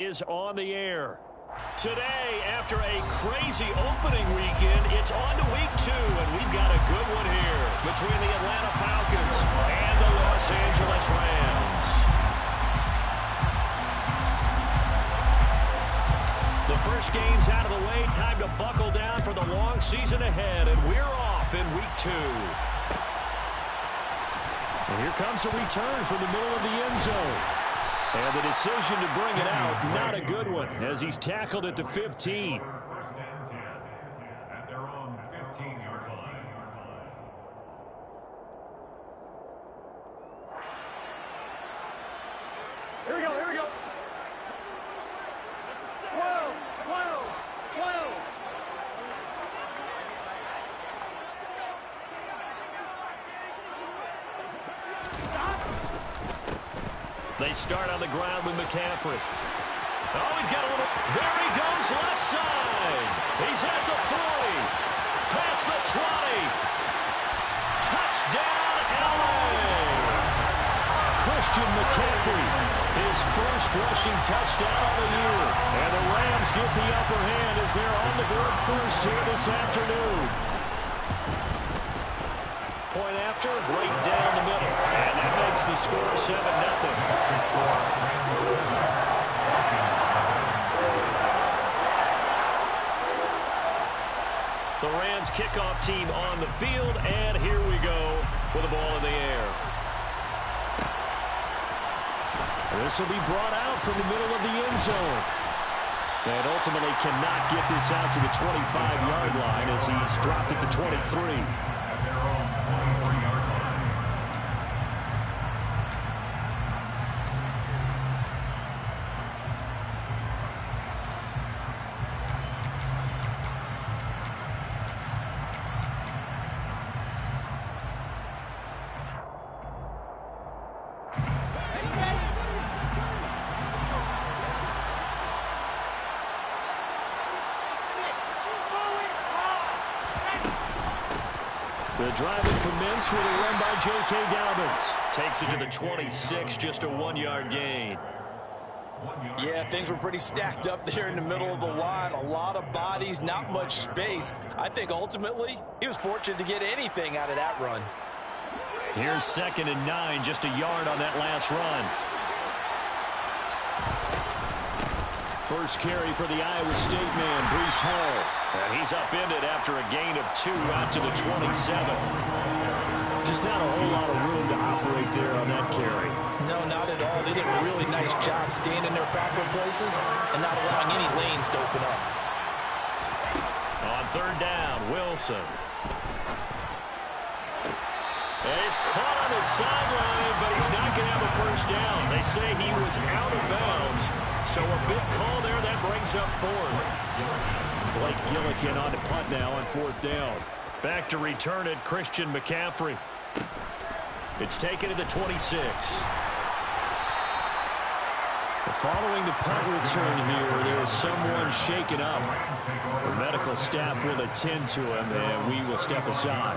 Is on the air. Today, after a crazy opening weekend, it's on to week 2, and we've got a good one here between the Atlanta Falcons and the Los Angeles Rams. The first game's out of the way. Time to buckle down for the long season ahead, and we're off in week 2. And here comes a return from the middle of the end zone. And the decision to bring it out, not a good one, as he's tackled at the 15. First and 10 at their own 15-yard line. Here we go, here we go. 12, 12, 12. They start on the ground with McCaffrey. Oh, he's got a little... There he goes, left side. He's at the 40. Past the 20. Touchdown, LA. Christian McCaffrey, his first rushing touchdown of the year. And the Rams get the upper hand as they're on the board first here this afternoon. Point after, right down the middle. And that makes the score 7-0. The Rams kickoff team on the field, and here we go with the ball in the air. This will be brought out from the middle of the end zone. And ultimately cannot get this out to the 25-yard line as he's dropped it to 23. The drive will commence with a run by J.K. Dobbins. Takes it to the 26, just a 1-yard gain. Yeah, things were pretty stacked up there in the middle of the line. A lot of bodies, not much space. I think ultimately he was fortunate to get anything out of that run. Here's 2nd and 9, just a yard on that last run. First carry for the Iowa State man, Breece Hall. And he's upended after a gain of 2 out to the 27. Just not a whole lot of room to operate there on that carry. No, not at all. They did a really nice job staying in their proper places and not allowing any lanes to open up. On 3rd down, Wilson. And he's caught on the sideline, but he's not going to have a first down. They say he was out of bounds. So a big call there that brings up 4th. Blake Gillikin on the punt now on 4th down. Back to return it, Christian McCaffrey. It's taken to the 26. Following the punt return here, there is someone shaken up. The medical staff will attend to him, and we will step aside.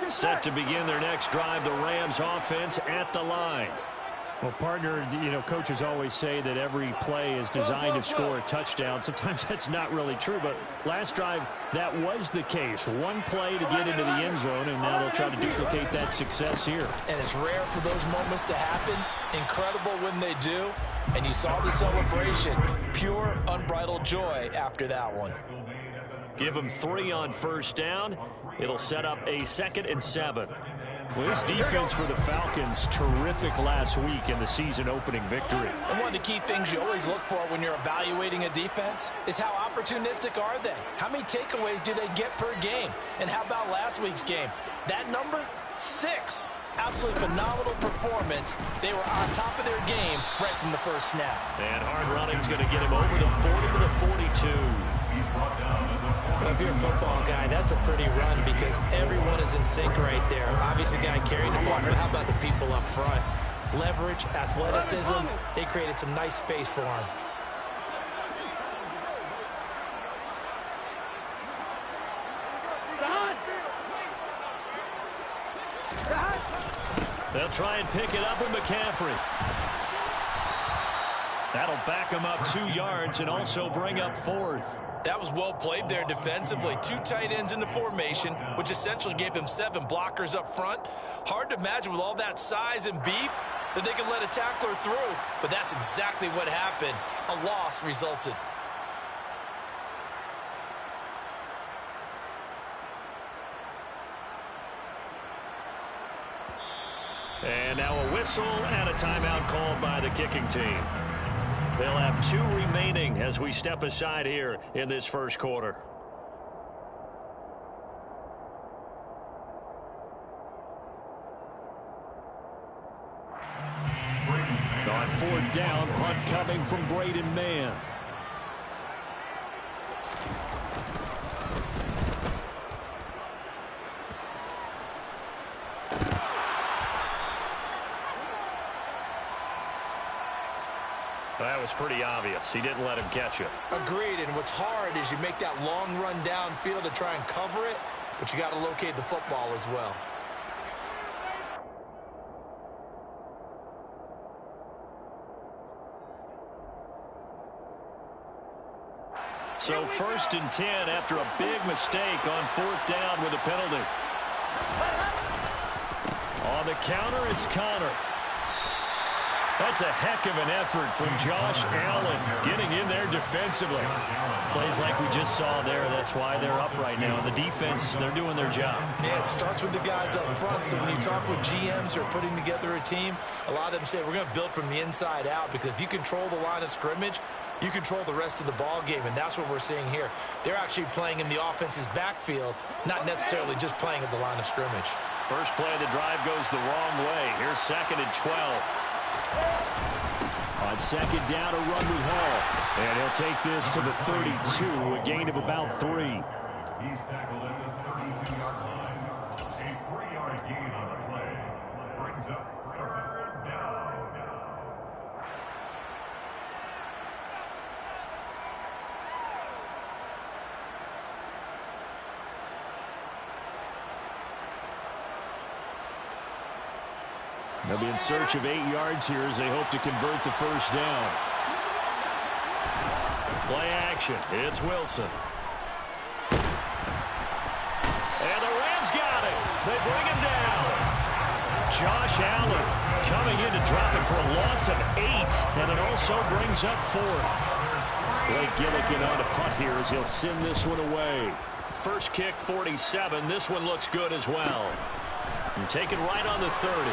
Set to begin their next drive, the Rams offense at the line. Well, partner, coaches always say that every play is designed to score a touchdown. Sometimes that's not really true, but last drive, that was the case. One play to get into the end zone, and now they'll try to duplicate that success here. And it's rare for those moments to happen. Incredible when they do. And you saw the celebration. Pure, unbridled joy after that one. Give them 3 on 1st down. It'll set up a 2nd and 7. Well, this defense for the Falcons, terrific last week in the season-opening victory. And one of the key things you always look for when you're evaluating a defense is how opportunistic are they? How many takeaways do they get per game? And how about last week's game? That number, 6. Absolutely phenomenal performance. They were on top of their game right from the first snap. And hard running is going to get him over the 40 to the 42. If you're a football guy, that's a pretty run because everyone is in sync right there. Obviously, the guy carrying the ball, but how about the people up front? leverage, athleticism. They created some nice space for him. They'll try and pick it up with McCaffrey. That'll back him up 2 yards and also bring up 4th. That was well played there defensively. 2 tight ends in the formation, which essentially gave them 7 blockers up front. Hard to imagine with all that size and beef that they could let a tackler through, but that's exactly what happened. A loss resulted. And now a whistle and a timeout called by the kicking team. They'll have 2 remaining as we step aside here in this first quarter. On 4th down, punt coming from Braden Mann. That was pretty obvious. He didn't let him catch it. Agreed, and what's hard is you make that long run downfield to try and cover it, but you got to locate the football as well. So 1st and 10 after a big mistake on 4th down with a penalty. On the counter, it's Connor. That's a heck of an effort from Josh Allen getting in there defensively. Plays like we just saw there. That's why they're up right now. The defense, they're doing their job. Yeah, it starts with the guys up front. So when you talk with GMs who are putting together a team, a lot of them say we're going to build from the inside out, because if you control the line of scrimmage, you control the rest of the ball game, and that's what we're seeing here. They're actually playing in the offense's backfield, not necessarily just playing at the line of scrimmage. First play of the drive goes the wrong way. Here's 2nd and 12. On 2nd down, a run with Hall. And he'll take this to the 32, a gain of about 3. He's tackled at the 32-yard line. A 3-yard gain on the play. Brings up 3rd down. They'll be in search of 8 yards here as they hope to convert the first down. Play action. It's Wilson. And the Rams got it. They bring him down. Josh Allen coming in to drop it for a loss of 8. And it also brings up 4th. Blake Gillikin on to punt here as he'll send this one away. First kick, 47. This one looks good as well. And take it right on the 30.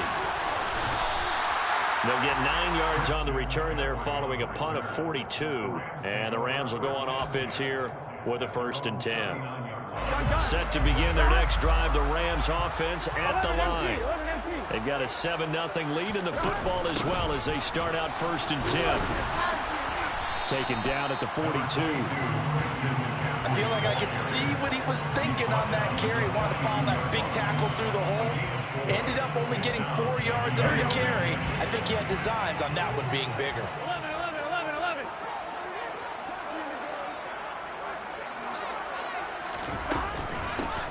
They'll get 9 yards on the return there following a punt of 42. And the Rams will go on offense here with a 1st and 10. Set to begin their next drive, the Rams offense at the line. They've got a 7-0 lead in the football as well as they start out 1st and 10. Taken down at the 42. I feel like I could see what he was thinking on that carry. Wanted to follow that big tackle through the hole. Ended up only getting 4 yards on the carry. I think he had designs on that one being bigger. 11.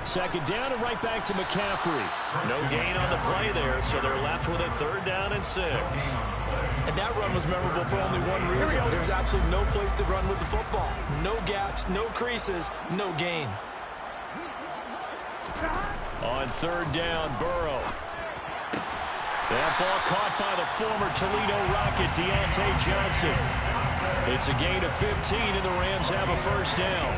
2nd down and right back to McCaffrey. No gain on the play there, so they're left with a 3rd down and 6. And that run was memorable for only one reason. There's absolutely no place to run with the football. No gaps, no creases, no gain. On 3rd down, Burrow. That ball caught by the former Toledo Rocket, Deontay Johnson. It's a gain of 15, and the Rams have a 1st down.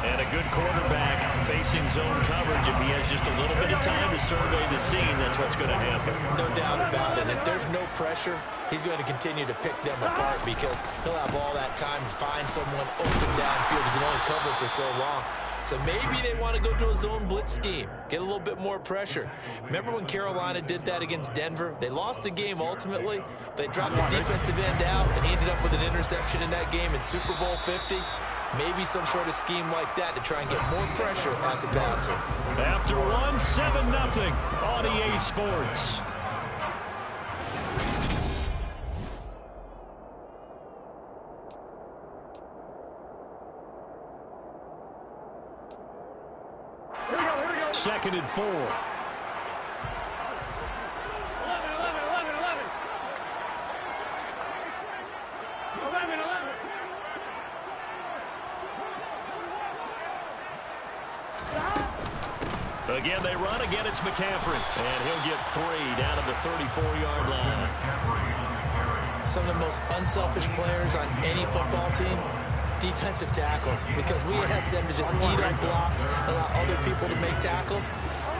And a good quarterback facing zone coverage. If he has just a little bit of time to survey the scene, that's what's going to happen. No doubt about it. If there's no pressure, he's going to continue to pick them apart because he'll have all that time to find someone open downfield. He can only cover for so long. So maybe they want to go to a zone blitz scheme, get a little bit more pressure. Remember when Carolina did that against Denver? They lost the game ultimately. They dropped the defensive end out, and he ended up with an interception in that game in Super Bowl 50. Maybe some sort of scheme like that to try and get more pressure at the passer. After one, 7-0 on EA Sports. 2nd and 4. 11, 11, 11, 11. Again, they run. Again, it's McCaffrey. And he'll get 3 down at the 34-yard line. Some of the most unselfish players on any football team, defensive tackles, because we ask them to just eat up blocks, allow other people to make tackles.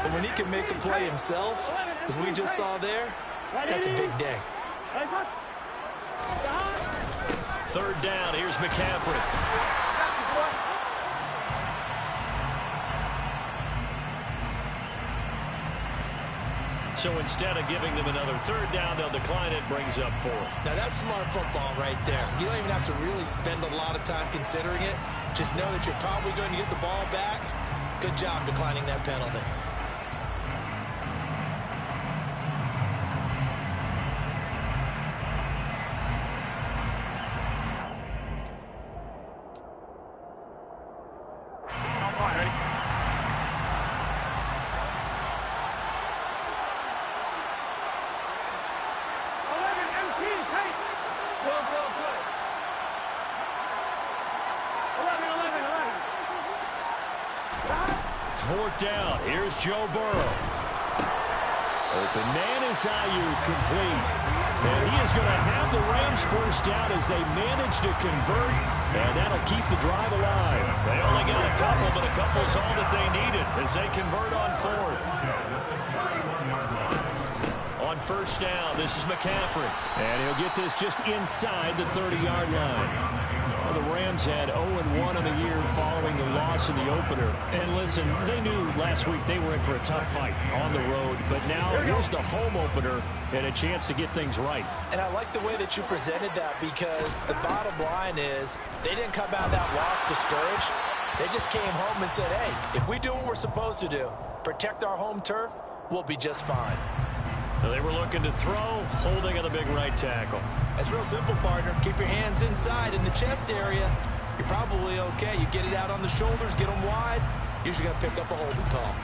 But when he can make a play himself, as we just saw there, that's a big day. 3rd down. Here's McCaffrey. So instead of giving them another 3rd down, they'll decline it, brings up 4. Now that's smart football right there. You don't even have to really spend a lot of time considering it. Just know that you're probably going to get the ball back. Good job declining that penalty. Down. Here's Joe Burrow. Open man is Ayuk, complete. And he is going to have the Rams 1st down as they manage to convert. And that'll keep the drive alive. They only got a couple, but a couple's all that they needed as they convert on 4th. On 1st down, this is McCaffrey. And he'll get this just inside the 30-yard line. Well, the Rams had 0-1 in the year following the loss in the opener. And listen, they knew last week they were in for a tough fight on the road. But now here's the home opener and a chance to get things right. And I like the way that you presented that, because the bottom line is they didn't come out of that loss discouraged. They just came home and said, hey, if we do what we're supposed to do, protect our home turf, we'll be just fine. They were looking to throw, holding on the big right tackle. It's real simple, partner. Keep your hands inside in the chest area. You're probably okay. You get it out on the shoulders, get them wide. Usually got to pick up a holding call.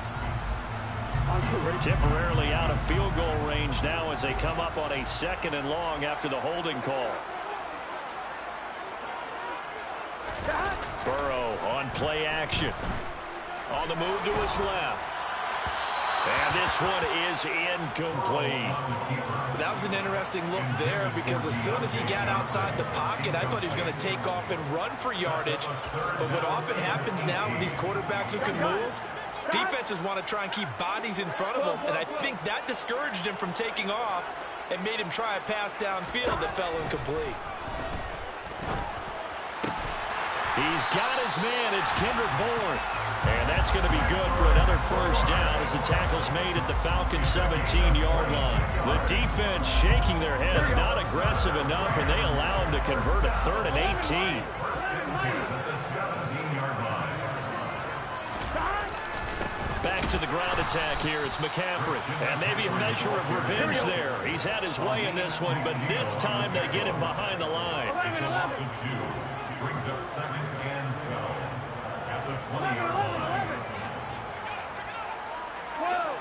Temporarily out of field goal range now as they come up on a 2nd and long after the holding call. Burrow on play action. On the move to his left. And this one is incomplete. That was an interesting look there, because as soon as he got outside the pocket, I thought he was going to take off and run for yardage. But what often happens now with these quarterbacks who can move, defenses want to try and keep bodies in front of them. And I think that discouraged him from taking off and made him try a pass downfield that fell incomplete. He's got his man. It's Kendrick Bourne. And that's going to be good for another 1st down as the tackle's made at the Falcons' 17-yard line. The defense shaking their heads, not aggressive enough, and they allow him to convert a 3rd and 18. Back to the ground attack here. It's McCaffrey. And maybe a measure of revenge there. He's had his way in this one, but this time they get him behind the line. Brings up 2nd and 12 at the 20-yard line. 12.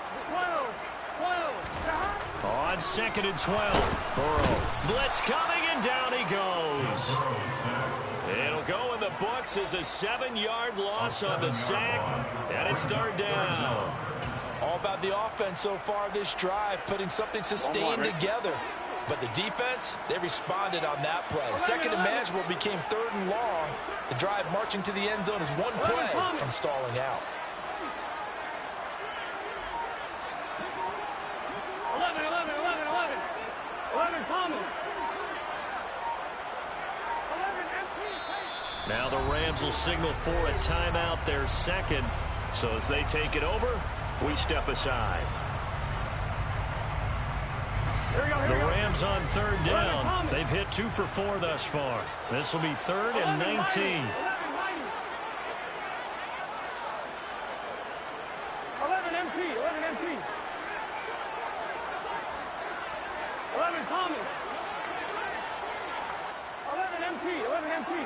On 2nd and 12, Burrow. Blitz coming, and down he goes. It'll go in the books as a 7-yard loss on the sack, and it's 3rd down. All about the offense so far this drive, putting something sustained together. But the defense, they responded on that play. 2nd and manageable became 3rd and long. The drive marching to the end zone is one play from stalling out. 11, 11, 11, 11. 11, Thomas. 11, empty. Now the Rams will signal for a timeout, their 2nd. So as they take it over, we step aside. The Rams on 3rd down. They've hit 2 for 4 thus far. This will be 3rd and 19. 11 empty. 11 empty. 11 Thomas. 11 empty. 11 empty.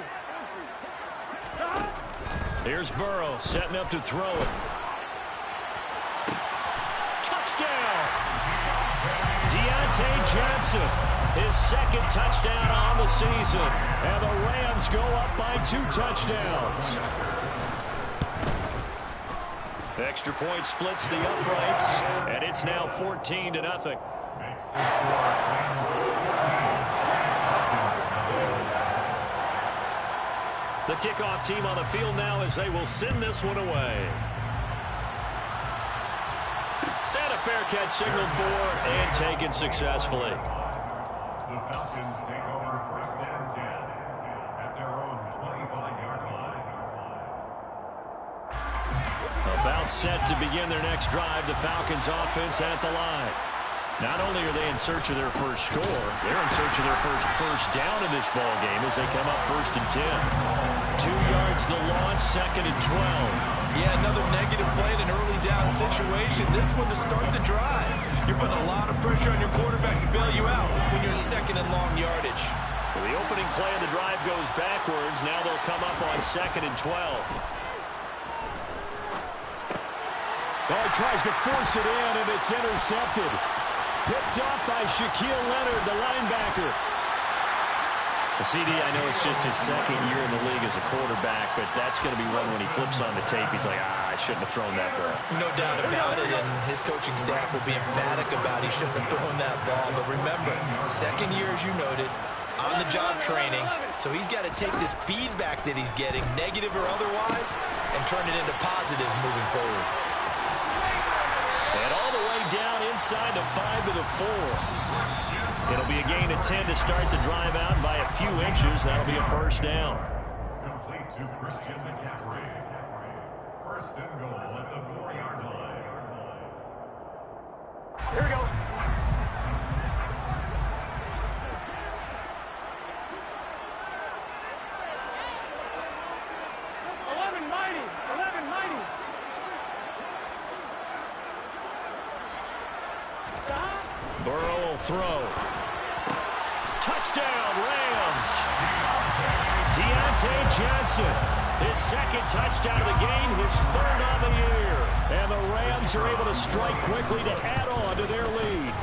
Here's Burrow setting up to throw it. touchdown. Deontay Johnson, his second touchdown on the season. And the Rams go up by 2 touchdowns. Extra point splits the uprights, and it's now 14-0. The kickoff team on the field now as they will send this one away. And a fair catch signaled for and taken successfully. The Falcons take over 1st and 10 at their own 25-yard line. About set to begin their next drive, the Falcons offense at the line. Not only are they in search of their first score, they're in search of their first down in this ball game as they come up 1st and 10. 2 yards the loss, 2nd and 12. Yeah, another negative play in an early down situation. This one to start the drive. You're putting a lot of pressure on your quarterback to bail you out when you're in 2nd and long yardage. So the opening play of the drive goes backwards. Now they'll come up on 2nd and 12. Oh, he tries to force it in, and it's intercepted. Picked off by Shaquille Leonard, the linebacker. The CD, I know it's just his 2nd year in the league as a quarterback, but that's going to be one when he flips on the tape. He's like, I shouldn't have thrown that ball. No doubt about it, and his coaching staff will be emphatic about he shouldn't have thrown that ball. But remember, 2nd year, as you noted, on-the-job training, so he's got to take this feedback that he's getting, negative or otherwise, and turn it into positives moving forward. And all the way down inside the 5 to the 4. It'll be a gain of 10 to start the drive out by a few inches. That'll be a 1st down. Complete to Christian McCaffrey. 1st and goal at the 4-yard line. Here we go. Burrow will throw. Touchdown, Rams. Deontay Johnson, his 2nd touchdown of the game, his 3rd on the year. And the Rams are able to strike quickly to add on to their lead.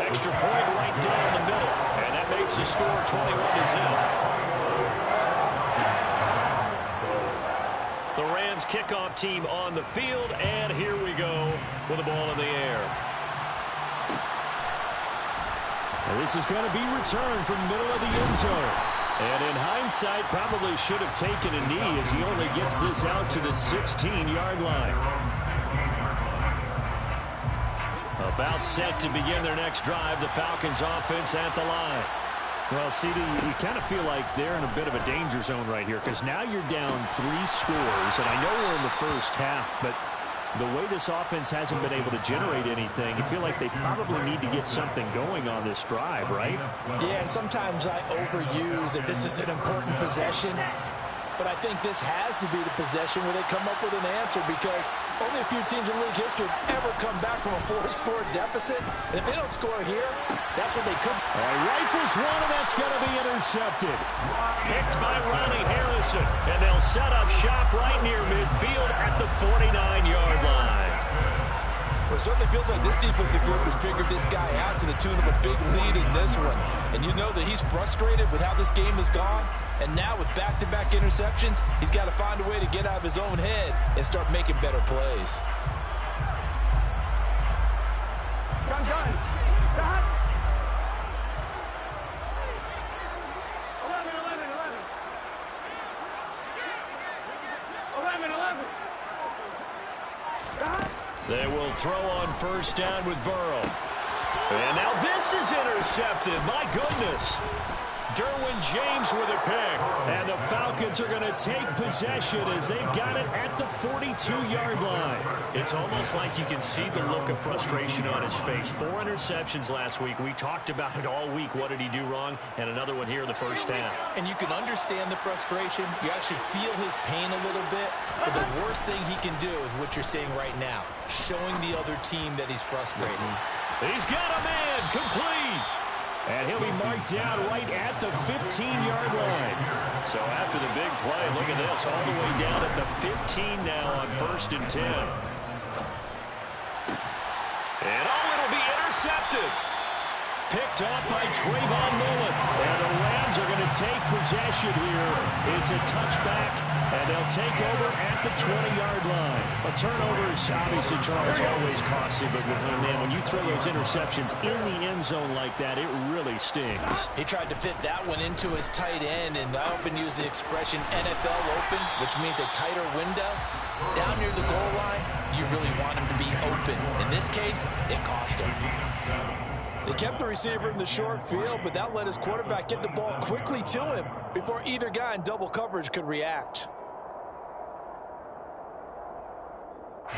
Extra point right down the middle. And that makes the score 21-0. The Rams kickoff team on the field, and here we go with the ball in the air. And this is going to be returned from middle of the end zone. And in hindsight, probably should have taken a knee as he only gets this out to the 16-yard line. About set to begin their next drive, the Falcons offense at the line. Well, CD, you kind of feel like they're in a bit of a danger zone right here because now you're down 3 scores, and I know we're in the first half, but the way this offense hasn't been able to generate anything, you feel like they probably need to get something going on this drive, right? Yeah, and sometimes I overuse that this is an important possession, but I think this has to be the possession where they come up with an answer because only a few teams in league history have ever come back from a 4-score deficit, and if they don't score here, that's what they could. All right, rifles one, and that's going to be intercepted. Picked by Ronnie Harrison, and they'll set up shop right near midfield at the 49-yard line. Well, it certainly feels like this defensive group has figured this guy out to the tune of a big lead in this one. And you know that he's frustrated with how this game has gone. And now with back-to-back interceptions, he's got to find a way to get out of his own head and start making better plays. Gun. Stop. 11. Stop. They will throw on 1st down with Burrow. And now this is intercepted. My goodness. Derwin James with a pick. And the Falcons are going to take possession as they've got it at the 42-yard line. It's almost like you can see the look of frustration on his face. 4 interceptions last week. We talked about it all week. What did he do wrong? And another one here in the first half. And you can understand the frustration. You actually feel his pain a little bit. But the worst thing he can do is what you're seeing right now, showing the other team that he's frustrated. He's got a man complete. And he'll be marked down right at the 15-yard line. So after the big play, look at this, all the way down at the 15 now on 1st and 10. intercepted. Picked up by Trayvon Mullen. And the Rams are going to take possession here. It's a touchback, and they'll take over at the 20-yard line. A turnover is obviously, Charles, always costly, but man, when you throw those interceptions in the end zone like that, it really stings. He tried to fit that one into his tight end, and I often use the expression NFL open, which means a tighter window. Down near the goal line, you really want him to be open. In this case, it cost him. They kept the receiver in the short field, but that let his quarterback get the ball quickly to him before either guy in double coverage could react.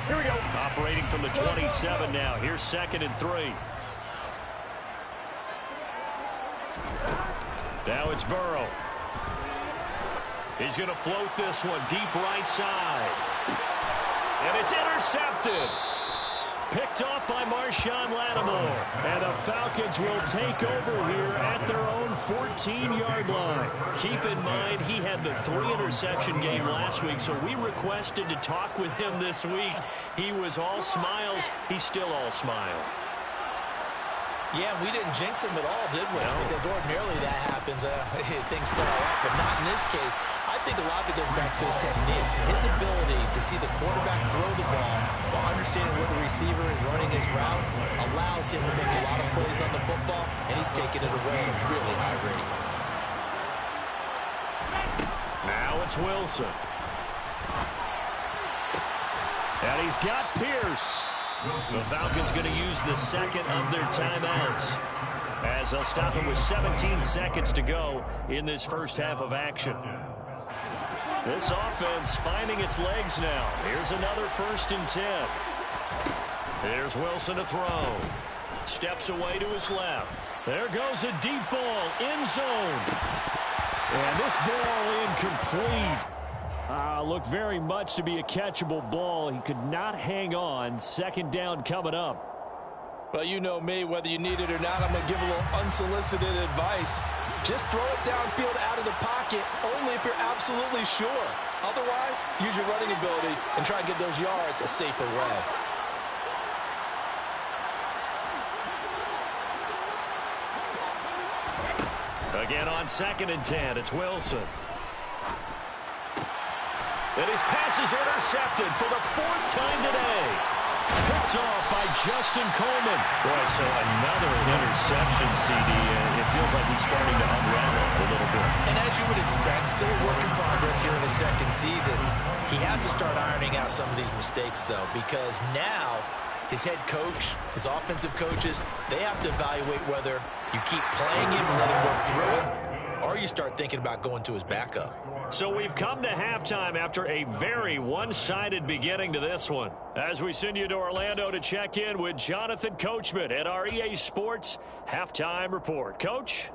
Here we go. Operating from the 27 now. Here's 2nd and 3. Now it's Burrow. He's going to float this one deep right side. And it's intercepted. Picked off by Marshawn Lattimore. And the Falcons will take over here at their own 14-yard line. Keep in mind, he had the 3-interception game last week, so we requested to talk with him this week. He was all smiles. He's still all smile. Yeah, we didn't jinx him at all, did we? No. Because ordinarily that happens. Things fall out, but not in this case. I think a lot of it goes back to his technique. His ability to see the quarterback throw the ball while understanding where the receiver is running his route allows him to make a lot of plays on the football, and he's taking it away at a really high rate. Now it's Wilson. And he's got Pierce. The Falcons going to use the second of their timeouts as they'll stop him with 17 seconds to go in this first half of action. This offense finding its legs now. Here's another 1st and 10. Here's Wilson to throw. Steps away to his left. There goes a deep ball, end zone. And this ball incomplete. Looked very much to be a catchable ball. He could not hang on. 2nd down coming up. Well, you know me, whether you need it or not, I'm going to give a little unsolicited advice. Just throw it downfield out of the pocket, only if you're absolutely sure. Otherwise, use your running ability and try and get those yards a safer way. Again on 2nd and 10, it's Wilson. And his pass is intercepted for the 4th time today. Picked off by Justin Coleman. Boy, so another interception, CD. It feels like he's starting to unravel a little bit. And as you would expect, still a work in progress here in his 2nd season. He has to start ironing out some of these mistakes, though, because now his head coach, his offensive coaches, they have to evaluate whether you keep playing him and let him work through it, or you start thinking about going to his backup. So we've come to halftime after a very one-sided beginning to this one. As we send you to Orlando to check in with Jonathan Coachman at our EA Sports Halftime Report. Coach?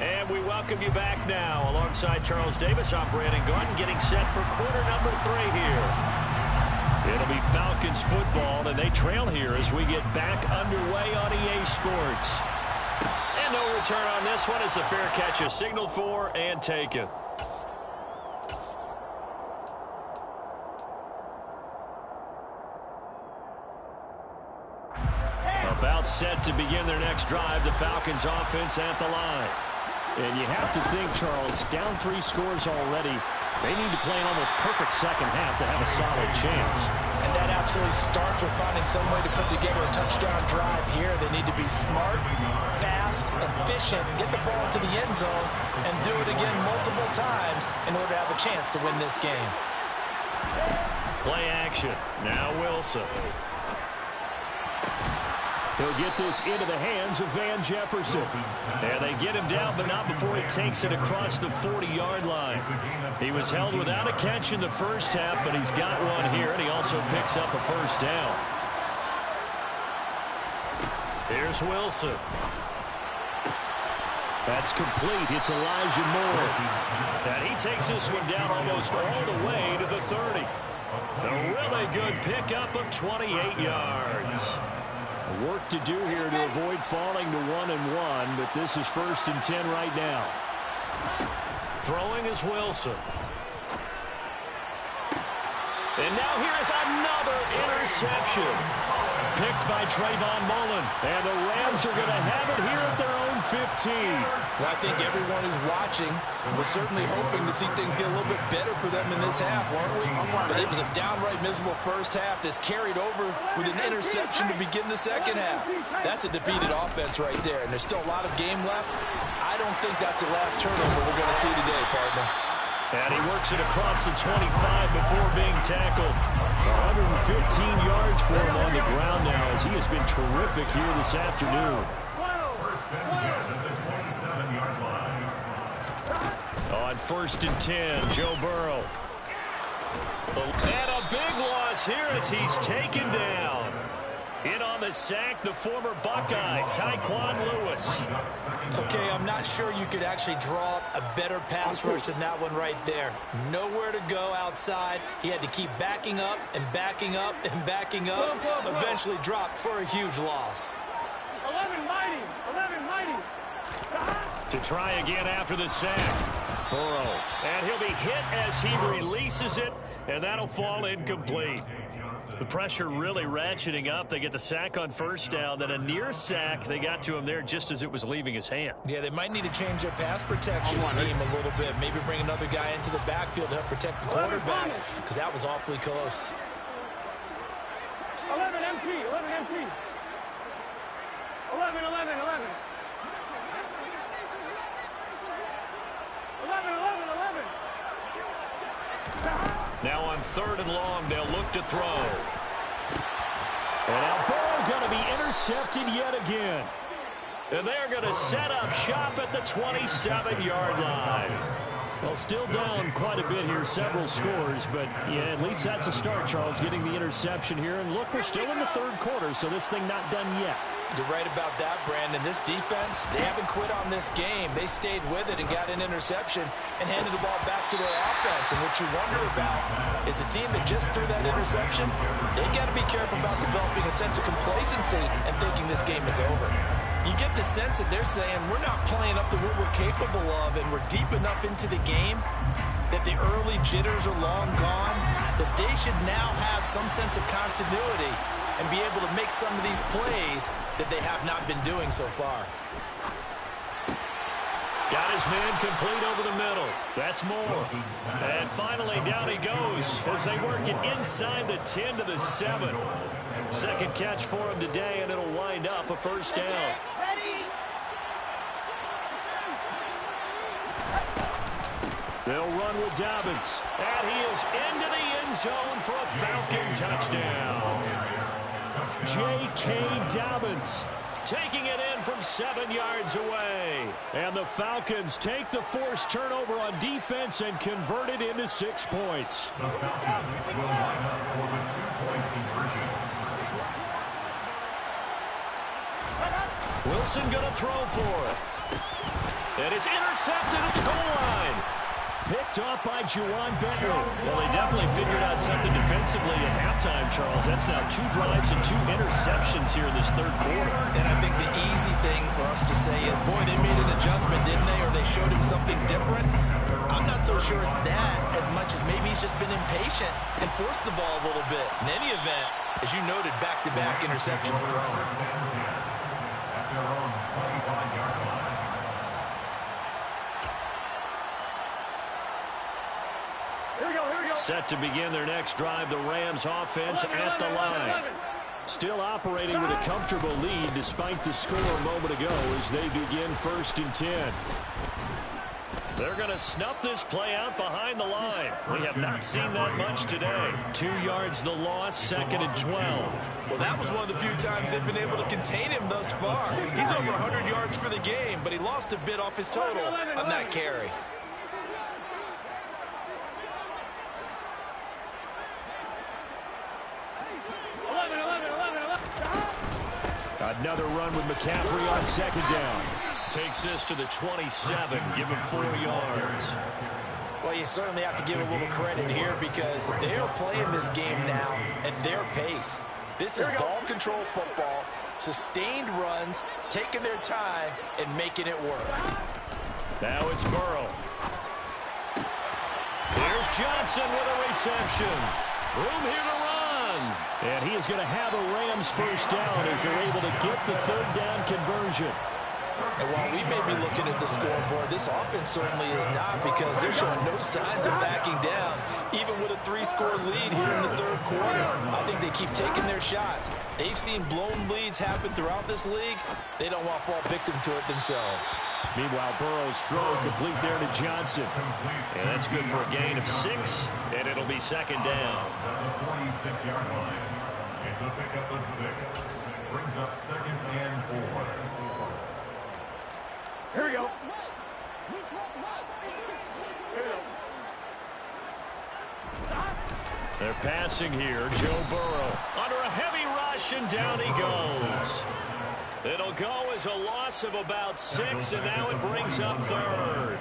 And we welcome you back now. Alongside Charles Davis, I'm Brandon Garden, getting set for quarter number 3 here. It'll be Falcons football, and they trail here as we get back underway on EA Sports. And no return on this one as the fair catch is signaled for and taken. About set to begin their next drive, the Falcons offense at the line. And you have to think, Charles, down 3 scores already. They need to play an almost perfect second half to have a solid chance. And that absolutely starts with finding some way to put together a touchdown drive here. They need to be smart, fast, efficient, get the ball to the end zone, and do it again multiple times in order to have a chance to win this game. Play action. Now Wilson. He'll get this into the hands of Van Jefferson. And they get him down, but not before he takes it across the 40-yard line. He was held without a catch in the first half, but he's got one here, and he also picks up a 1st down. Here's Wilson. That's complete. It's Elijah Moore. And he takes this one down almost all the way to the 30. A really good pickup of 28 yards. Work to do here to avoid falling to 1-1, but this is 1st and 10 right now. Throwing is Wilson. And now here is another interception. Picked by Trayvon Mullen. And the Rams are going to have it here at their own 15. Well, I think everyone who's watching was certainly hoping to see things get a little bit better for them in this half, weren't we? But it was a downright miserable first half that's carried over with an interception to begin the second half. That's a defeated offense right there, and there's still a lot of game left. I don't think that's the last turnover we're going to see today, partner. And he works it across the 25 before being tackled. 115 yards for him on the ground now as he has been terrific here this afternoon. First and 10 at the 27-yard line. On 1st and 10, Joe Burrow. And a big loss here as he's taken down. In on the sack, the former Buckeye, Tyquan Lewis. Okay, I'm not sure you could actually draw up a better pass rush than that one right there. Nowhere to go outside. He had to keep backing up and backing up and backing up. Eventually dropped for a huge loss. 11 mighty. To try again after the sack. Burrow. And he'll be hit as he releases it, and that'll fall incomplete. The pressure really ratcheting up. They get the sack on first down, then a near sack. They got to him there just as it was leaving his hand. Yeah, they might need to change their pass protection scheme a little bit. Maybe bring another guy into the backfield to help protect the quarterback, because that was awfully close. 11 MT. 11. 11. Now on 3rd and long, they'll look to throw. And now Burrow going to be intercepted yet again. And they're going to set up shop at the 27-yard line. Well, still down quite a bit here, several scores, but yeah, at least that's a start, Charles, getting the interception here. And look, we're still in the 3rd quarter, so this thing not done yet. You're right about that, Brandon. This defense, they haven't quit on this game. They stayed with it and got an interception and handed the ball back to their offense. And what you wonder about is the team that just threw that interception, they got to be careful about developing a sense of complacency and thinking this game is over. You get the sense that they're saying we're not playing up to what we're capable of, and we're deep enough into the game that the early jitters are long gone, that they should now have some sense of continuity and be able to make some of these plays that they have not been doing so far. Got his man complete over the middle. That's Moore. And finally, down he goes as they work it inside the 10 to the 7. Second catch for him today, and it'll wind up a first down. They'll run with Dobbins. And he is into the end zone for a Falcon touchdown. J.K. Dobbins taking it in from 7 yards away. And the Falcons take the forced turnover on defense and convert it into 6 points. The Falcons will line up for the 2-point conversion. Wilson going to throw for it. And it's intercepted at the goal line. Picked off by Juwan Bentley. Well, they definitely figured out something defensively at halftime, Charles. That's now 2 drives and 2 interceptions here in this 3rd quarter. And I think the easy thing for us to say is, boy, they made an adjustment, didn't they? Or they showed him something different. I'm not so sure it's that as much as maybe he's just been impatient and forced the ball a little bit. In any event, as you noted, back-to-back interceptions thrown. At their own 25-yard line. Set to begin their next drive, the Rams offense at the line. Still operating with a comfortable lead despite the score a moment ago as they begin 1st and 10. They're going to snuff this play out behind the line. We have not seen that much today. 2 yards the loss, 2nd and 12. Well, that was one of the few times they've been able to contain him thus far. He's over 100 yards for the game, but he lost a bit off his total on that carry. Another run with McCaffrey on 2nd down. Takes this to the 27, give him 4 yards. Well, you certainly have to give a little credit here because they are playing this game now at their pace. This is ball control football, sustained runs, taking their time and making it work. Now it's Burrow. Here's Johnson with a reception. Room here to run. And he is going to have a Rams first down as they're able to get the third down conversion. And while we may be looking at the scoreboard, this offense certainly is not, because they're showing no signs of backing down, even with a 3-score lead here in the third quarter. I think they keep taking their shots. They've seen blown leads happen throughout this league. They don't want to fall victim to it themselves. Meanwhile, Burrow's throw complete there to Johnson. And that's good for a gain of 6, and it'll be second down. At the 46-yard line. It's a pickup of 6. Brings up 2nd and 4. Here we go. They're passing here. Joe Burrow under a heavy rush, and down he goes. It'll go as a loss of about 6, and now it brings up third.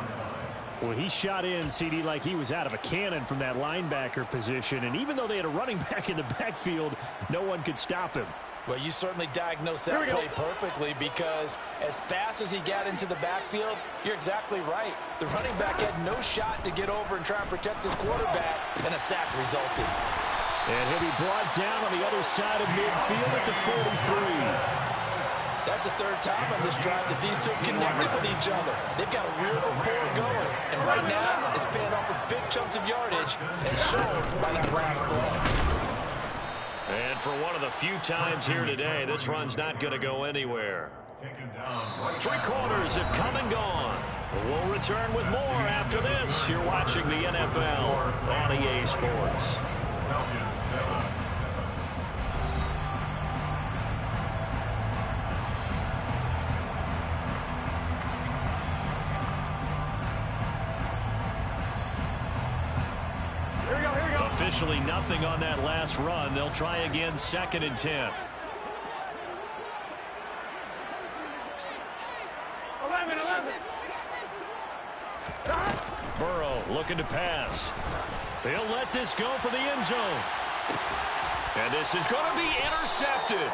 Well, he shot in, CD, like he was out of a cannon from that linebacker position. And even though they had a running back in the backfield, no one could stop him. Well, you certainly diagnosed that play perfectly, because as fast as he got into the backfield, you're exactly right. The running back had no shot to get over and try and protect his quarterback, and a sack resulted. And he'll be brought down on the other side of midfield at the 43. That's the third time on this drive that these two connected with each other. They've got a real rapport going, and right now it's paying off with big chunks of yardage, as shown by that last play. And for one of the few times here today, this run's not going to go anywhere. 3 quarters have come and gone. We'll return with more after this. You're watching the NFL on EA Sports. Officially nothing on that last run. They'll try again, 2nd and 10. 11. Burrow looking to pass. He'll let this go for the end zone. And this is going to be intercepted.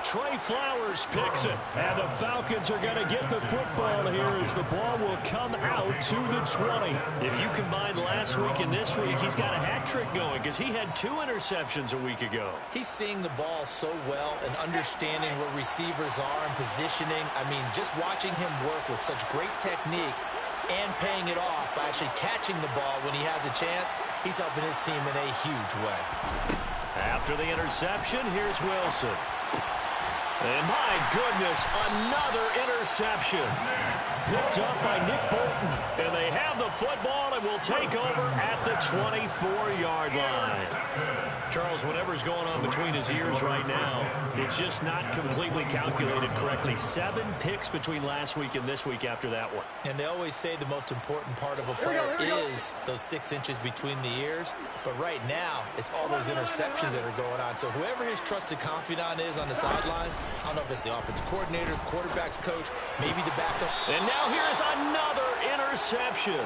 Trey Flowers picks it. And the Falcons are going to get the football here as the ball will come out to the 20. If you combine last week and this week, he's got a hat trick going, because he had 2 interceptions a week ago. He's seeing the ball so well and understanding where receivers are and positioning. I mean, just watching him work with such great technique and paying it off by actually catching the ball when he has a chance, he's helping his team in a huge way. After the interception, here's Wilson. And my goodness, another interception. Picked up by Nick Bolton. And they have the football and will take over at the 24-yard line. Charles, whatever's going on between his ears right now, it's just not completely calculated correctly. 7 picks between last week and this week after that one. And they always say the most important part of a player is those 6 inches between the ears. But right now, it's all those interceptions that are going on. So whoever his trusted confidant is on the sidelines, I don't know if it's the offensive coordinator, the quarterback's coach, maybe the backup. And now here's another interception.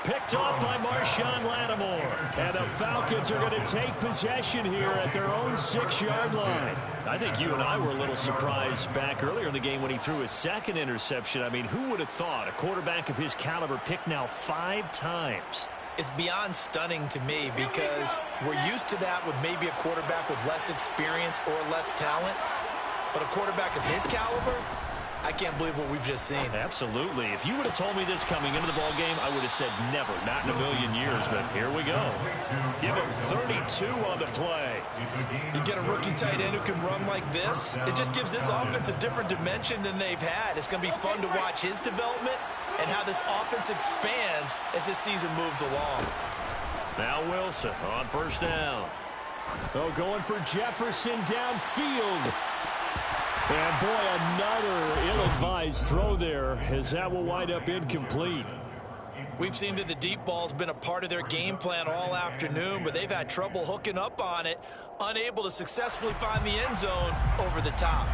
Picked up by Marshawn Lattimore. And the Falcons are going to take possession here at their own 6-yard line. I think you and I were a little surprised back earlier in the game when he threw his 2nd interception. I mean, who would have thought a quarterback of his caliber picked now 5 times? It's beyond stunning to me, because we're used to that with maybe a quarterback with less experience or less talent. But a quarterback of his caliber, I can't believe what we've just seen. Absolutely. If you would have told me this coming into the ball game, I would have said never, not in a million years. But here we go. Give him 32 on the play. You get a rookie tight end who can run like this, it just gives this offense a different dimension than they've had. It's going to be fun to watch his development and how this offense expands as this season moves along. Now Wilson on first down. Oh, going for Jefferson downfield. And, boy, another ill-advised throw there, as that will wind up incomplete. We've seen that the deep ball's been a part of their game plan all afternoon, but they've had trouble hooking up on it, unable to successfully find the end zone over the top.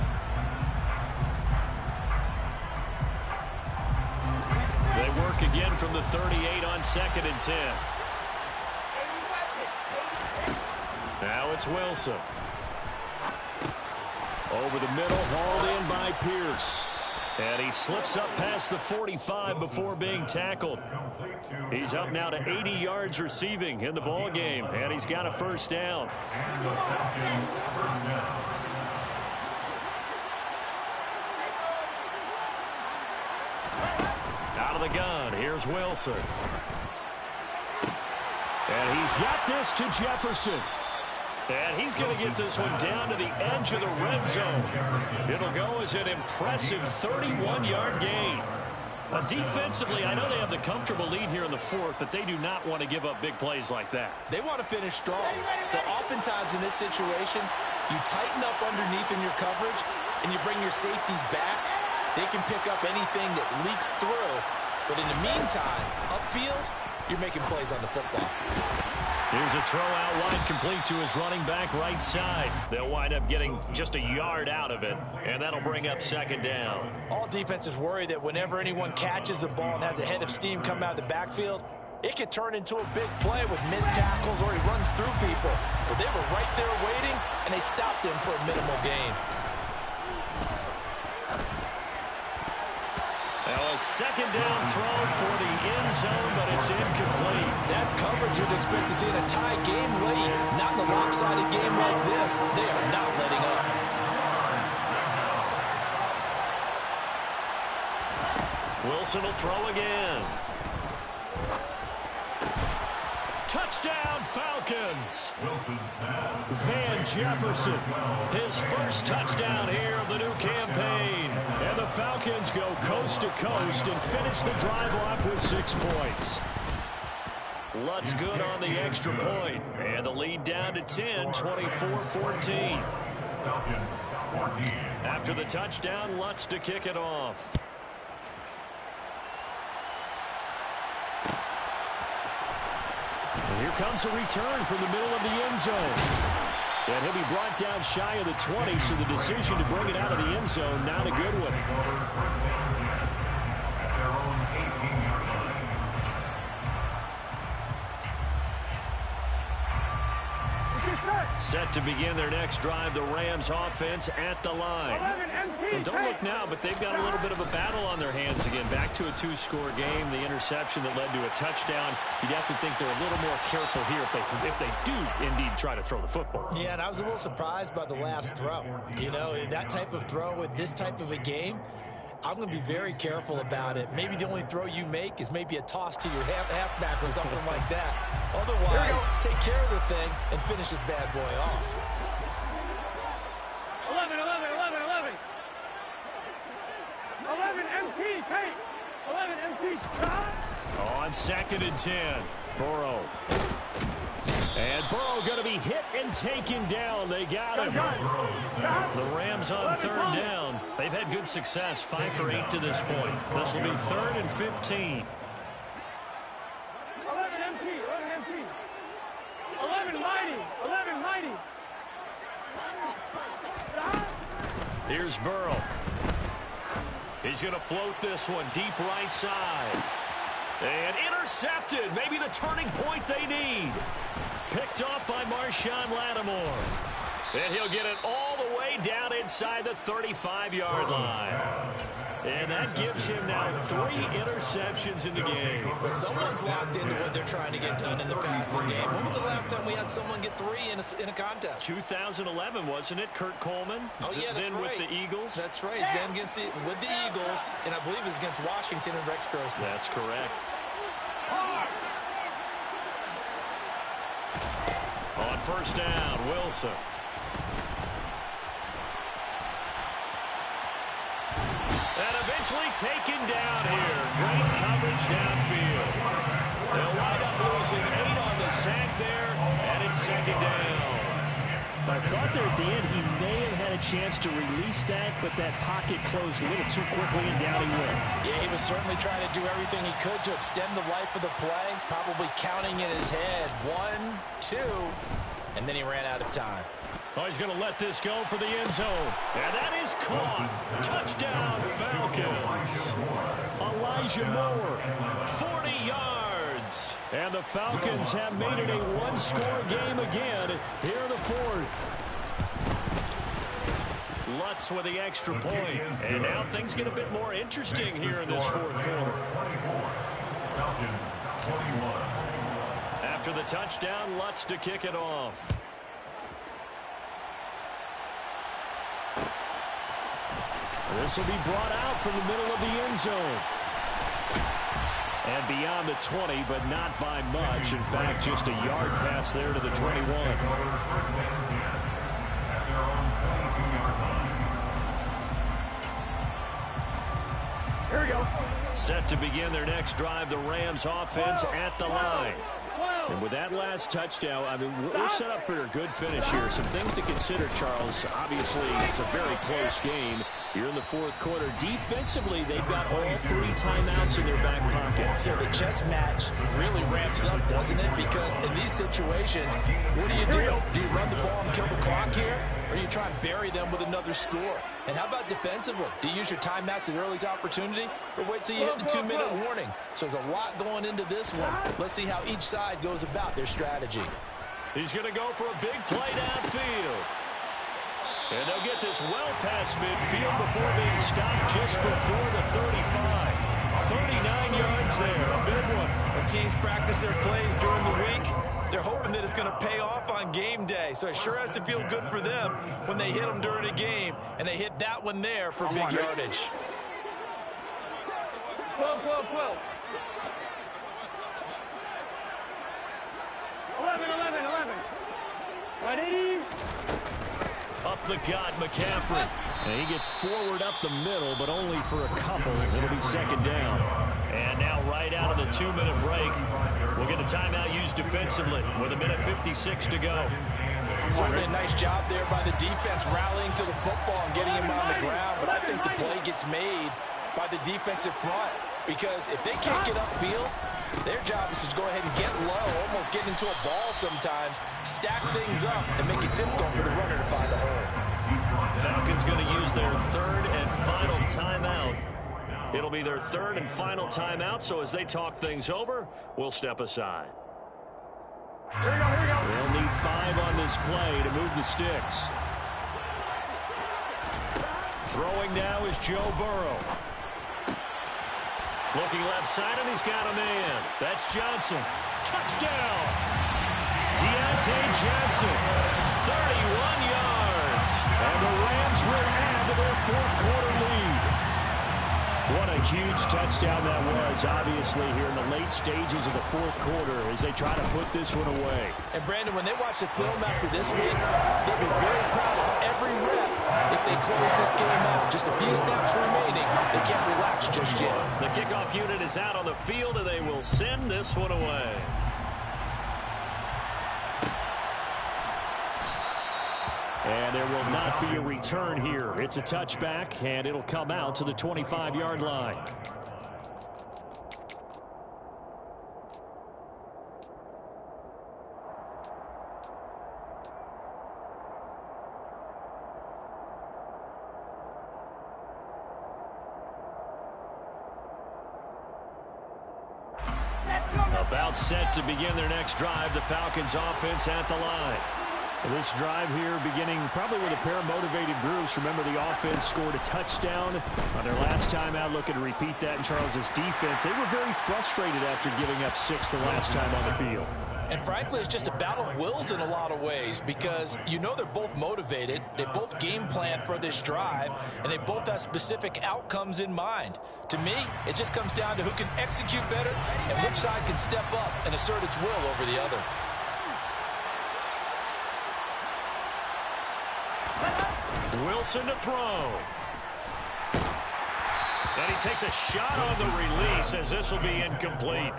They work again from the 38 on 2nd and 10. Now it's Wilson. Over the middle, hauled in by Pierce. And he slips up past the 45 before being tackled. He's up now to 80 yards receiving in the ball game, and he's got a first down. And the Falcons first down. Out of the gun, here's Wilson. And he's got this to Jefferson. And he's going to get this one down to the edge of the red zone. It'll go as an impressive 31-yard gain. Defensively, I know they have the comfortable lead here in the fourth, but they do not want to give up big plays like that. They want to finish strong. So oftentimes in this situation, you tighten up underneath in your coverage, and you bring your safeties back. They can pick up anything that leaks through. But in the meantime, upfield, you're making plays on the football. Here's a throw out wide, complete to his running back right side. They'll wind up getting just a yard out of it, and that'll bring up second down. All defenses worry that whenever anyone catches the ball and has a head of steam come out of the backfield, it could turn into a big play with missed tackles or he runs through people. But they were right there waiting, and they stopped him for a minimal gain. Now a second down throw for the end zone, but it's incomplete. That's coverage you'd expect to see in a tie game late. Not in a lopsided game like this. They are not letting up. Wilson will throw again. Touchdown, Falcons! Van Jefferson, his first touchdown here of the new campaign. And the Falcons go coast to coast and finish the drive off with 6 points. Lutz good on the extra point. And the lead down to 10, 24-14. After the touchdown, Lutz to kick it off. And here comes a return from the middle of the end zone. And he'll be brought down shy of the 20, so the decision to bring it out of the end zone, not a good one. Set to begin their next drive, the Rams offense at the line. Well, don't look now, but they've got a little bit of a battle on their hands again. Back to a 2-score game, the interception that led to a touchdown. You'd have to think they're a little more careful here if they do indeed try to throw the football. Yeah, and I was a little surprised by the last throw. You know, that type of throw with this type of a game, I'm going to be very careful about it. Maybe the only throw you make is maybe a toss to your halfback or something like that. Otherwise, take care of the thing and finish this bad boy off. 11, 11, 11, 11. 11 MT, take. 11 MT, stop. On 2nd and 10, Burrow. And Burrow going to be hit and taken down. They got him. The Rams on 3rd down. They've had good success, 5 for 8 to this point. This will be 3rd and 15. 11 MT, 11 MT. 11 mighty, 11 mighty. Stop. Here's Burrow. He's going to float this one deep right side. And intercepted. Maybe the turning point they need. Picked off by Marshawn Lattimore. And he'll get it all the way down inside the 35-yard line. And that gives him now 3 interceptions in the game. Well, someone's locked into what they're trying to get done in the passing game. When was the last time we had someone get 3 in a contest? 2011, wasn't it? Kurt Coleman. Oh, yeah, that's then right. With the Eagles. That's right. It's then with the Eagles, and I believe it's against Washington and Rex Grossman. That's correct. On 1st down, Wilson. And eventually taken down here. Great coverage downfield. They'll wind up losing 8 on the sack there, and it's 2nd down. I thought there at the end he may have had a chance to release that, but that pocket closed a little too quickly and down he went. Yeah, he was certainly trying to do everything he could to extend the life of the play, probably counting in his head 1, 2, and then he ran out of time. Oh, he's going to let this go for the end zone. And that is caught. Touchdown, Falcons. Elijah Moore, 40 yards. And the Falcons have made it a 1-score game again here in the 4th. Lutz with the extra point. And now things get a bit more interesting here in this fourth quarter. Falcons 21. After the touchdown, Lutz to kick it off. This will be brought out from the middle of the end zone. And beyond the 20, but not by much. In fact, just a yard pass there to the 21. First and 10 at their own 22-yard line. Here we go. Set to begin their next drive, the Rams offense at the line. And with that last touchdown, I mean, we're set up for a good finish here. Some things to consider, Charles. Obviously, it's a very close game. You're in the fourth quarter. Defensively, they've got all 3 timeouts in their back pocket. So the chess match really ramps up, doesn't it? Because in these situations, what do? Do you run the ball and kill the clock here? Or do you try and bury them with another score? And how about defensively? Do you use your timeouts at earliest opportunity? Or wait till you hit the 2-minute warning? So there's a lot going into this one. Let's see how each side goes about their strategy. He's going to go for a big play downfield. And they'll get this well past midfield before being stopped just before the 35. 39 yards there, a big one. When teams practice their plays during the week, they're hoping that it's going to pay off on game day. So it sure has to feel good for them when they hit them during a game, and they hit that one there for big yardage. 12, 12, 12. 11, 11, 11. 180. Up the gut, McCaffrey. And he gets forward up the middle, but only for a couple. It'll be second down. And now right out of the 2-minute break, we'll get a timeout used defensively with 1:56 to go. Certainly a nice job there by the defense rallying to the football and getting him on the ground. But I think the play gets made by the defensive front. Because if they can't get upfield, their job is to go ahead and get low, almost get into a ball sometimes, stack things up, and make it difficult for the runner to find a hole. Falcons going to use their third and final timeout. It'll be their third and final timeout, so as they talk things over, we'll step aside. Here we go, here we go. They'll need 5 on this play to move the sticks. Throwing now is Joe Burrow. Looking left side, and he's got a man. That's Johnson. Touchdown! Deontay Johnson, 31 yards. And the Rams will add to their fourth quarter lead. What a huge touchdown that was, obviously, here in the late stages of the fourth quarter as they try to put this one away. And, Brandon, when they watch the film after this week, they'll be very proud of every rep if they close this game out. Just a few snaps remaining. They can't relax just yet. The kickoff unit is out on the field, and they will send this one away. And there will not be a return here. It's a touchback, and it'll come out to the 25-yard line. About set to begin their next drive, the Falcons offense at the line. This drive here beginning probably with a pair of motivated groups. Remember, the offense scored a touchdown on their last time out. Looking to repeat that in Charles's defense. They were very frustrated after giving up 6 the last time on the field. And frankly, it's just a battle of wills in a lot of ways because you know they're both motivated. They both game plan for this drive, and they both have specific outcomes in mind. To me, it just comes down to who can execute better and which side can step up and assert its will over the other. Wilson to throw. And he takes a shot on the release as this will be incomplete.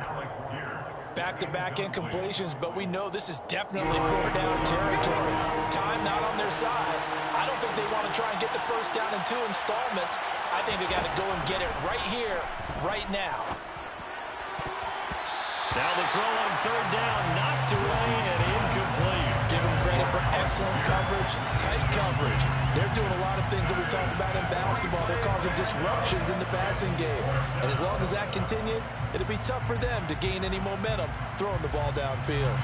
Back-to-back incompletions, but we know this is definitely 4-down territory. Time not on their side. I don't think they want to try and get the first down in 2 installments. I think they got to go and get it right here, right now. Now the throw on 3rd down, knocked away and incomplete. Give them credit for excellent coverage, tight coverage. They're doing a lot of things that we talk about in basketball. They're causing disruptions in the passing game. And as long as that continues, it'll be tough for them to gain any momentum throwing the ball downfield.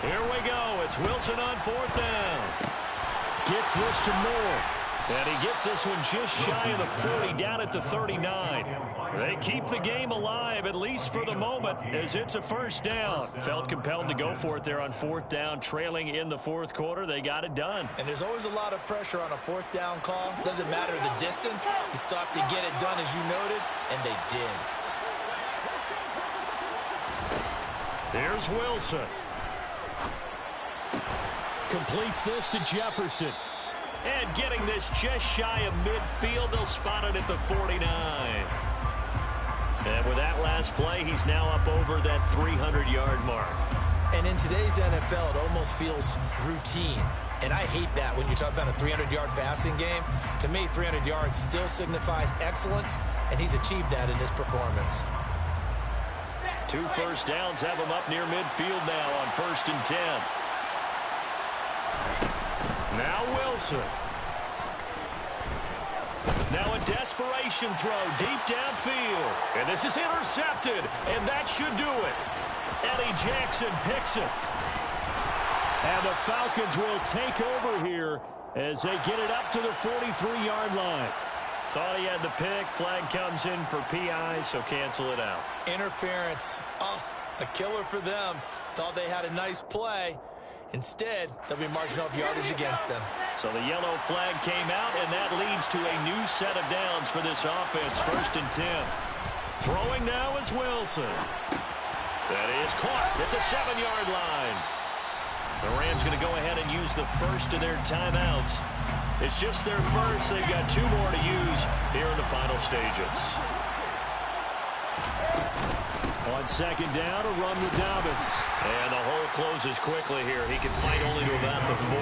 Here we go. It's Wilson on 4th down. Gets this to Moore. And he gets this one just shy of the 40, down at the 39. They keep the game alive, at least for the moment, as it's a 1st down. Felt compelled to go for it there on 4th down, trailing in the 4th quarter. They got it done. And there's always a lot of pressure on a 4th down call. Doesn't matter the distance. You still have to get it done, as you noted, and they did. Here's Wilson. Completes this to Jefferson. And getting this just shy of midfield, they'll spot it at the 49. And with that last play, he's now up over that 300-yard mark. And in today's NFL, it almost feels routine. And I hate that when you talk about a 300-yard passing game. To me, 300 yards still signifies excellence, and he's achieved that in this performance. 2 first downs have him up near midfield now on 1st and 10. Now Wilson. Now a desperation throw deep downfield. And this is intercepted, and that should do it. Eddie Jackson picks it. And the Falcons will take over here as they get it up to the 43-yard line. Thought he had the pick. Flag comes in for PI, so cancel it out. Interference. Oh, a killer for them. Thought they had a nice play. Instead, they'll be marching off yardage against them. So the yellow flag came out, and that leads to a new set of downs for this offense. 1st and 10. Throwing now is Wilson. That is caught at the 7-yard line. The Rams going to go ahead and use the first of their timeouts. It's just their first. They've got 2 more to use here in the final stages. On 2nd down, a run with Dobbins. And the hole closes quickly here. He can fight only to about the 4.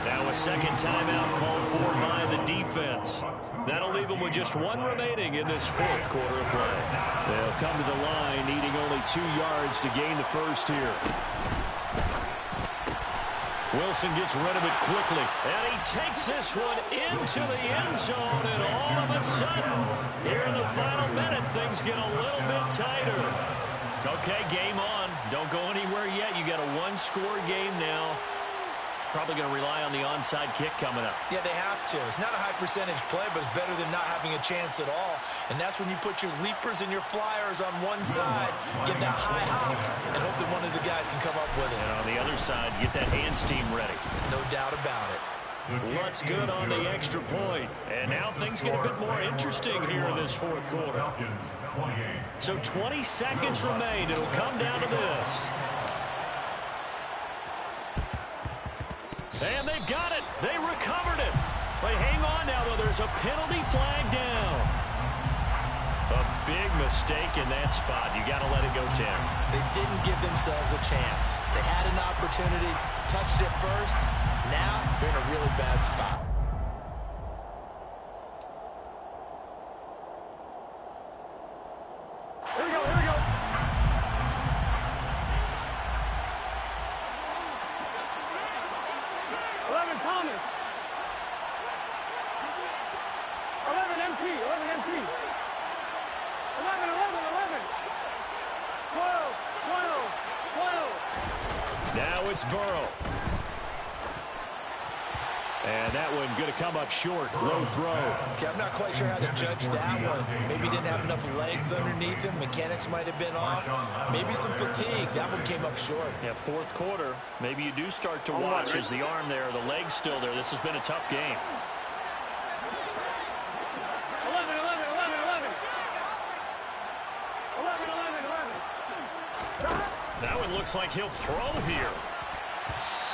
Now a 2nd timeout called for by the defense. That'll leave him with just 1 remaining in this 4th quarter of play. They'll come to the line, needing only 2 yards to gain the first here. Wilson gets rid of it quickly, and he takes this one into the end zone, and all of a sudden, here in the final minute, things get a little bit tighter. Okay, game on. Don't go anywhere yet. You got a 1-score game now. Probably going to rely on the onside kick coming up. Yeah, they have to. It's not a high-percentage play, but it's better than not having a chance at all. And that's when you put your leapers and your flyers on one side, get that high hop, and hope that one of the guys can come up with it. And on the other side, get that hands team ready. No doubt about it. What's good on the extra point. And now things get a bit more interesting here in this 4th quarter. So 20 seconds remain. It'll come down to this. And they've got it. They recovered it. But hang on now, though. There's a penalty flag down. A big mistake in that spot. You got to let it go 10. They didn't give themselves a chance. They had an opportunity, touched it first. Now they're in a really bad spot. Here we go, here we go. Thomas. 11 MT, 11 MT. 11, 12. Now it's Burrow. And that one going to come up short. Low throw. Okay, I'm not quite sure how to judge that one. Maybe didn't have enough legs underneath him. Mechanics might have been off. Maybe some fatigue. That one came up short. Yeah, 4th quarter. Maybe you do start to watch as the arm there, the leg's still there. This has been a tough game. 11. That one looks like he'll throw here.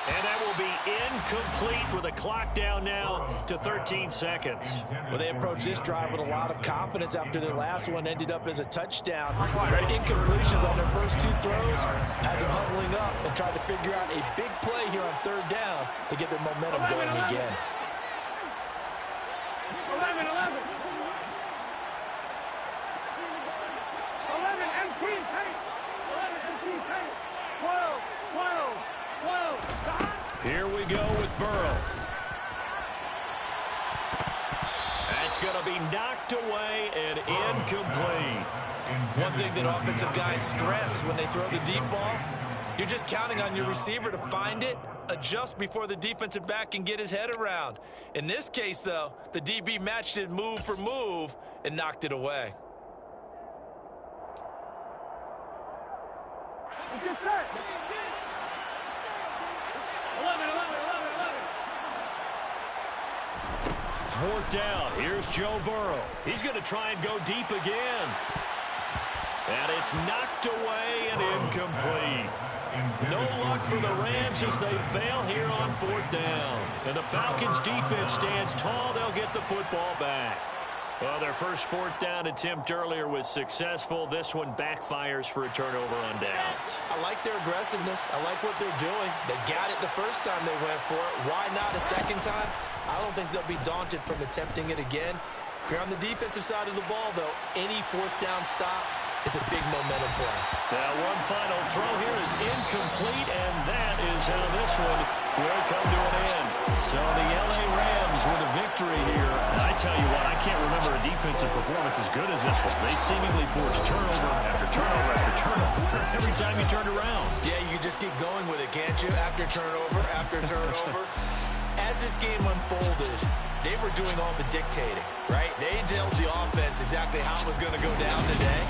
And that will be incomplete with a clock down now to 13 seconds. Well, they approached this drive with a lot of confidence after their last one ended up as a touchdown. But incompletions on their first 2 throws has them huddling up and trying to figure out a big play here on 3rd down to get their momentum going again. 11 MT tight. 11 MT tight. 12. Here we go with Burrow. That's going to be knocked away and incomplete. One thing that offensive guys stress when they throw the deep ball, You're just counting on your receiver to find it, adjust before the defensive back can get his head around. In this case, though, the DB matched it move for move and knocked it away. Get set. 11. 4th down. Here's Joe Burrow. He's going to try and go deep again. And it's knocked away and incomplete. No luck for the Rams as they fail here on 4th down. And the Falcons defense stands tall. They'll get the football back. Well, their first 4th down attempt earlier was successful. This one backfires for a turnover on downs. I like their aggressiveness. I like what they're doing. They got it the first time they went for it. Why not a second time? I don't think they'll be daunted from attempting it again. If you're on the defensive side of the ball, though, any 4th down stop is a big momentum play. Now, one final throw here is incomplete, and that is how this one will come to an end. So the L.A. Rams with a victory here. And I tell you what, I can't remember a defensive performance as good as this one. They seemingly forced turnover after turnover after turnover every time you turned around. Yeah, you can just keep going with it, can't you? After turnover, after turnover. As this game unfolded, they were doing all the dictating, right? They told the offense exactly how it was going to go down today.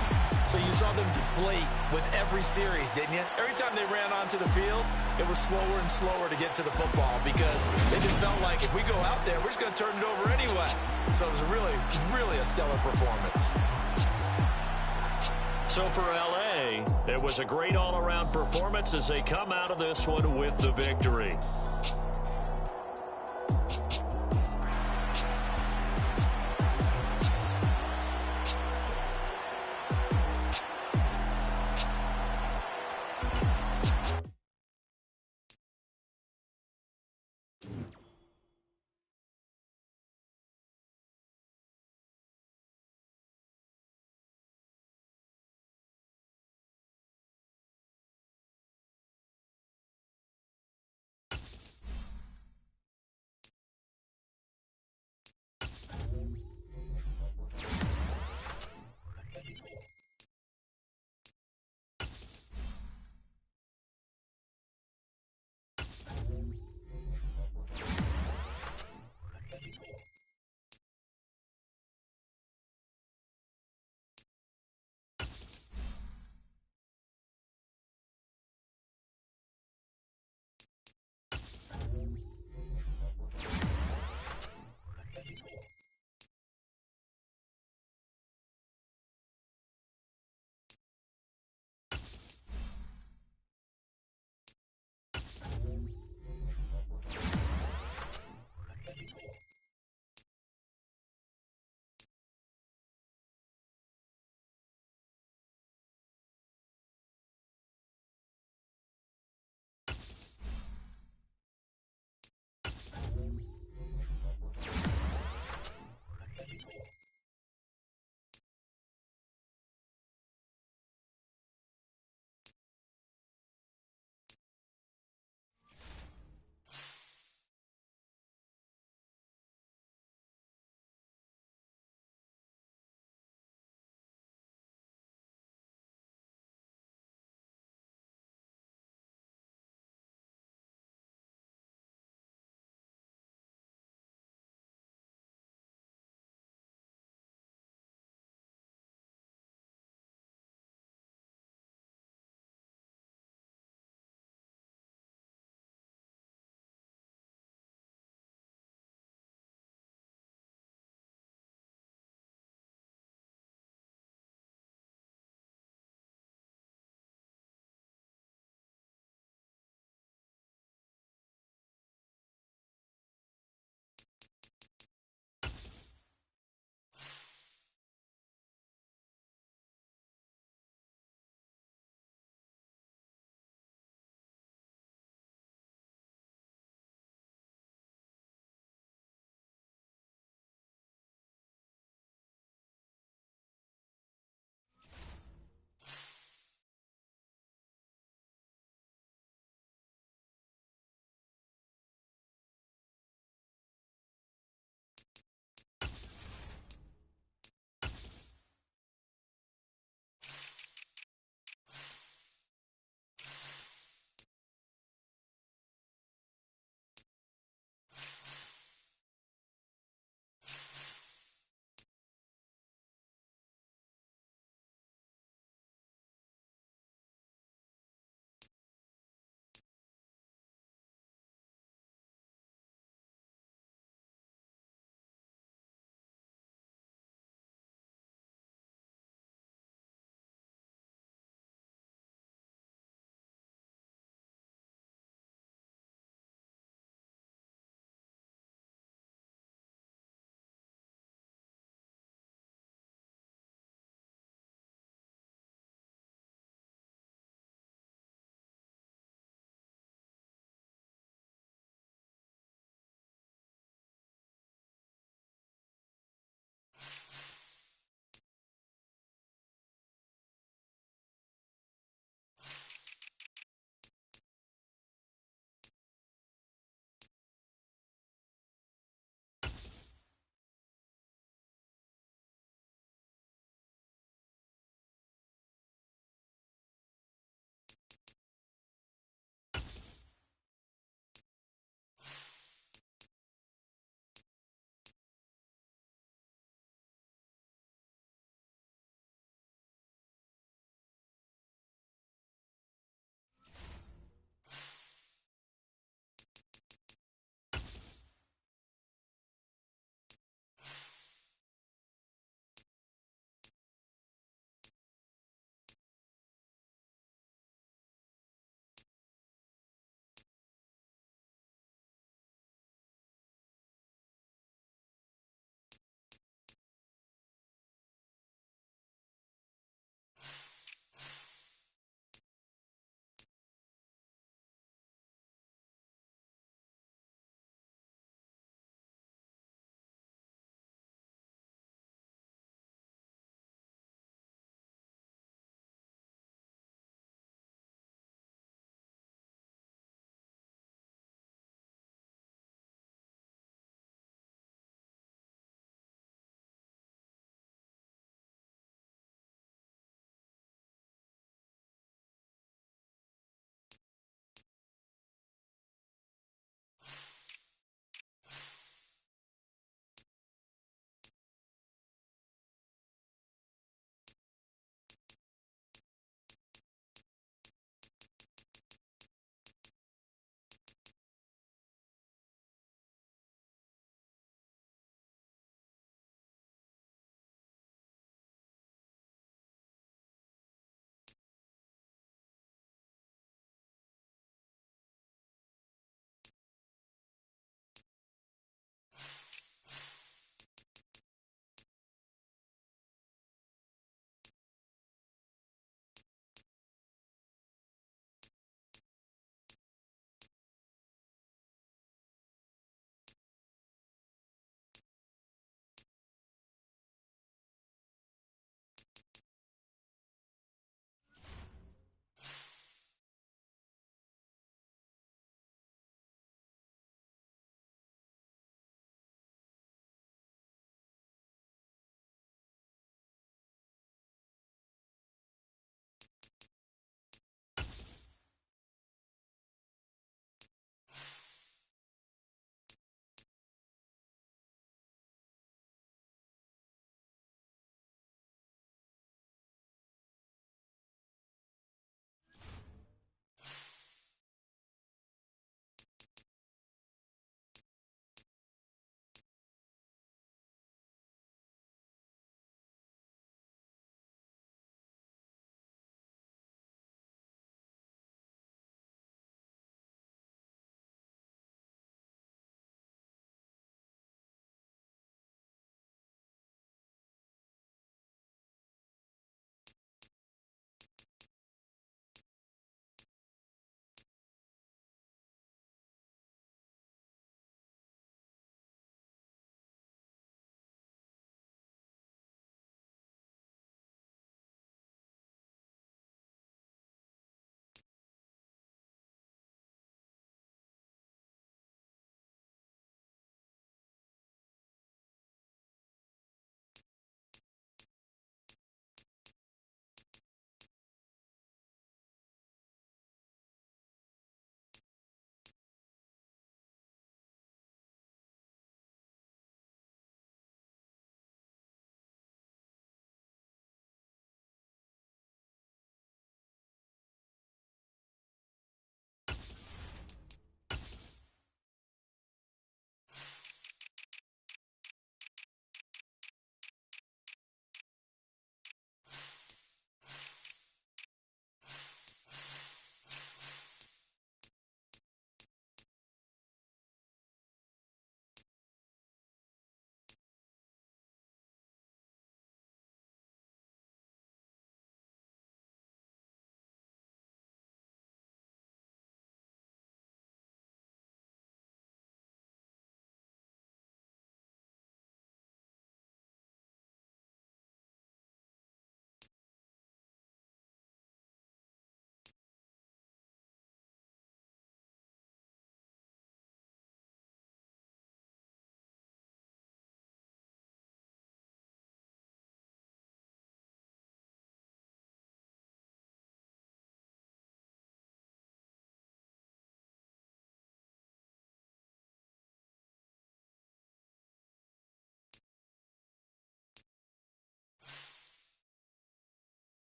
So you saw them deflate with every series, didn't you? Every time they ran onto the field, it was slower and slower to get to the football because they just felt like if we go out there, we're just going to turn it over anyway. So it was really a stellar performance. So for L.A., it was a great all-around performance as they come out of this one with the victory.